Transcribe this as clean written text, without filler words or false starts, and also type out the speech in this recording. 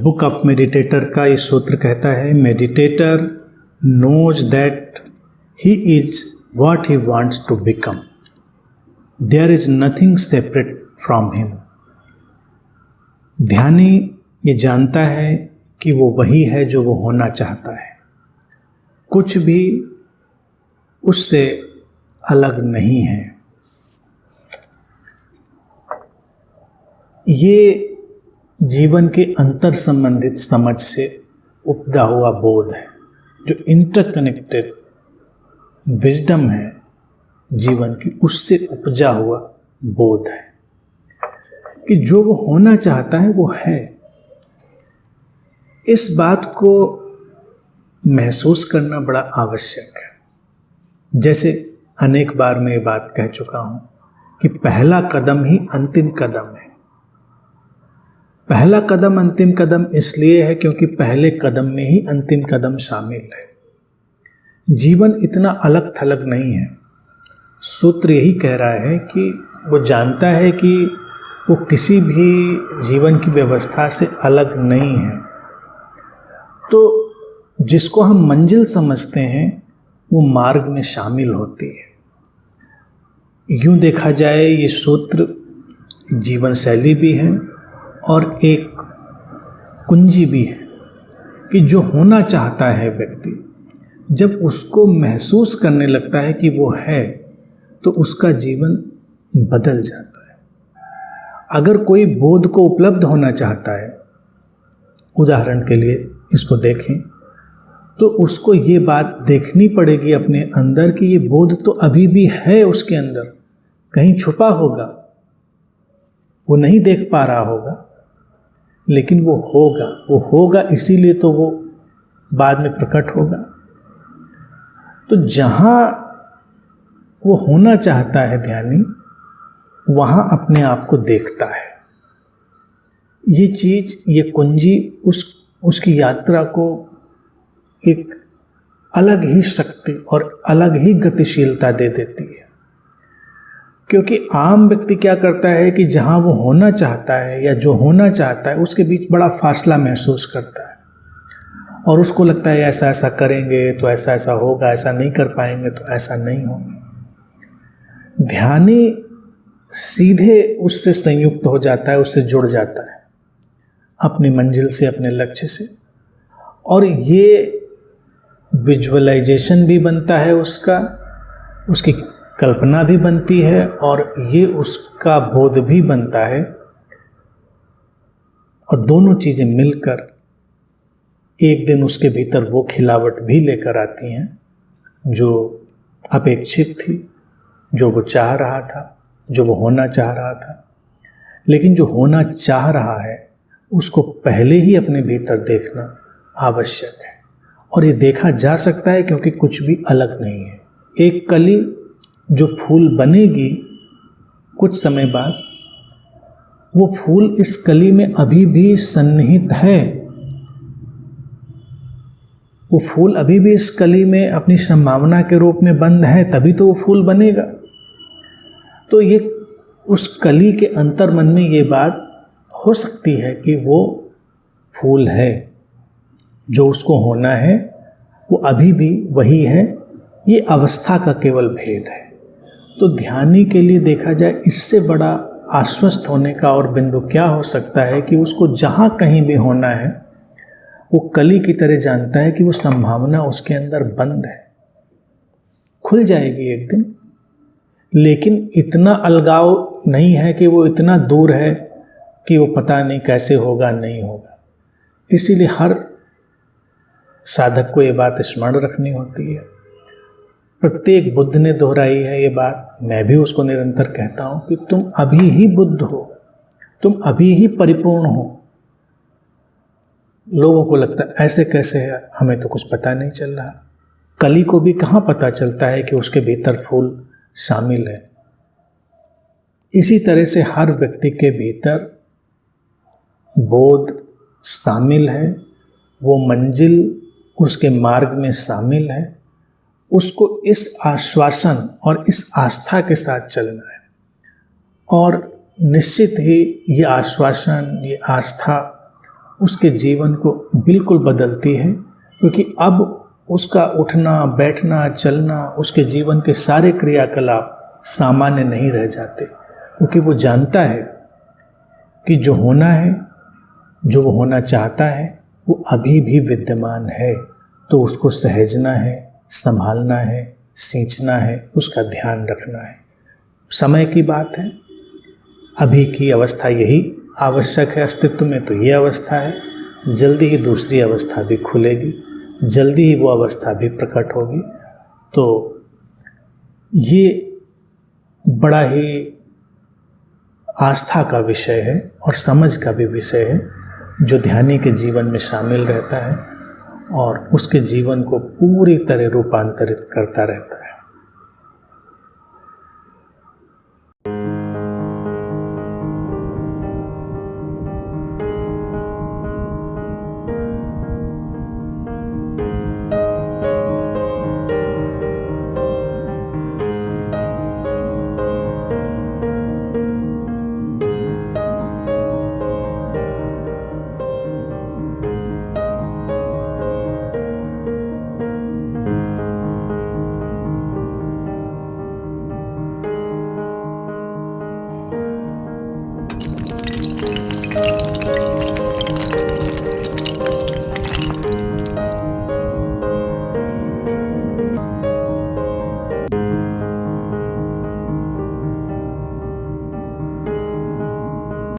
Book of meditator का ये सूत्र कहता है, meditator knows that he is what he wants to become, there is nothing separate from him. ध्यानी ये जानता है कि वो वही है जो वो होना चाहता है, कुछ भी उससे अलग नहीं है। ये जीवन के अंतर संबंधित समझ से उपजा हुआ बोध है, जो इंटरकनेक्टेड विजडम है जीवन की, उससे उपजा हुआ बोध है कि जो वो होना चाहता है वो है। इस बात को महसूस करना बड़ा आवश्यक है। जैसे अनेक बार मैं ये बात कह चुका हूं कि पहला कदम ही अंतिम कदम है। पहला कदम अंतिम कदम इसलिए है क्योंकि पहले कदम में ही अंतिम कदम शामिल है। जीवन इतना अलग थलग नहीं है। सूत्र यही कह रहा है कि वो जानता है कि वो किसी भी जीवन की व्यवस्था से अलग नहीं है। तो जिसको हम मंजिल समझते हैं वो मार्ग में शामिल होती है। यूं देखा जाए ये सूत्र जीवन शैली भी है और एक कुंजी भी है कि जो होना चाहता है व्यक्ति, जब उसको महसूस करने लगता है कि वो है, तो उसका जीवन बदल जाता है। अगर कोई बोध को उपलब्ध होना चाहता है, उदाहरण के लिए इसको देखें, तो उसको ये बात देखनी पड़ेगी अपने अंदर कि ये बोध तो अभी भी है उसके अंदर, कहीं छुपा होगा, वो नहीं देख पा रहा होगा, लेकिन वो होगा इसीलिए तो वो बाद में प्रकट होगा। तो जहाँ वो होना चाहता है ध्यानी, वहाँ अपने आप को देखता है। ये चीज़, ये कुंजी उसकी यात्रा को एक अलग ही शक्ति और अलग ही गतिशीलता दे देती है। क्योंकि आम व्यक्ति क्या करता है कि जहाँ वो होना चाहता है या जो होना चाहता है उसके बीच बड़ा फासला महसूस करता है और उसको लगता है ऐसा ऐसा करेंगे तो ऐसा ऐसा होगा, ऐसा नहीं कर पाएंगे तो ऐसा नहीं होगा। ध्यानी सीधे उससे संयुक्त हो जाता है, उससे जुड़ जाता है अपनी मंजिल से, अपने लक्ष्य से, और ये विजुअलाइजेशन भी बनता है उसका, उसकी कल्पना भी बनती है और ये उसका बोध भी बनता है, और दोनों चीज़ें मिलकर एक दिन उसके भीतर वो खिलावट भी लेकर आती हैं जो अपेक्षित थी, जो वो चाह रहा था, जो वो होना चाह रहा था। लेकिन जो होना चाह रहा है उसको पहले ही अपने भीतर देखना आवश्यक है, और ये देखा जा सकता है क्योंकि कुछ भी अलग नहीं है। एक कली जो फूल बनेगी कुछ समय बाद, वो फूल इस कली में अभी भी सन्निहित है, वो फूल अभी भी इस कली में अपनी संभावना के रूप में बंद है, तभी तो वो फूल बनेगा। तो ये उस कली के अंतर मन में ये बात हो सकती है कि वो फूल है, जो उसको होना है वो अभी भी वही है, ये अवस्था का केवल भेद है। तो ध्यानी के लिए देखा जाए इससे बड़ा आश्वस्त होने का और बिंदु क्या हो सकता है कि उसको जहाँ कहीं भी होना है वो कली की तरह जानता है कि वो संभावना उसके अंदर बंद है, खुल जाएगी एक दिन, लेकिन इतना अलगाव नहीं है कि वो इतना दूर है कि वो पता नहीं कैसे होगा, नहीं होगा। इसीलिए हर साधक को ये बात स्मरण रखनी होती है। प्रत्येक बुद्ध ने दोहराई है ये बात, मैं भी उसको निरंतर कहता हूँ कि तुम अभी ही बुद्ध हो, तुम अभी ही परिपूर्ण हो। लोगों को लगता है ऐसे कैसे है, हमें तो कुछ पता नहीं चल रहा। कली को भी कहाँ पता चलता है कि उसके भीतर फूल शामिल है। इसी तरह से हर व्यक्ति के भीतर बोध शामिल है, वो मंजिल उसके मार्ग में शामिल है, उसको इस आश्वासन और इस आस्था के साथ चलना है। और निश्चित ही ये आश्वासन, ये आस्था उसके जीवन को बिल्कुल बदलती है, क्योंकि अब उसका उठना बैठना चलना, उसके जीवन के सारे क्रियाकलाप सामान्य नहीं रह जाते, क्योंकि वो जानता है कि जो होना है, जो वो होना चाहता है, वो अभी भी विद्यमान है। तो उसको सहेजना है, संभालना है, सींचना है, उसका ध्यान रखना है। समय की बात है, अभी की अवस्था यही आवश्यक है अस्तित्व में, तो ये अवस्था है। जल्दी ही दूसरी अवस्था भी खुलेगी, जल्दी ही वो अवस्था भी प्रकट होगी। तो ये बड़ा ही आस्था का विषय है और समझ का भी विषय है, जो ध्यानी के जीवन में शामिल रहता है और उसके जीवन को पूरी तरह रूपांतरित करता रहता है।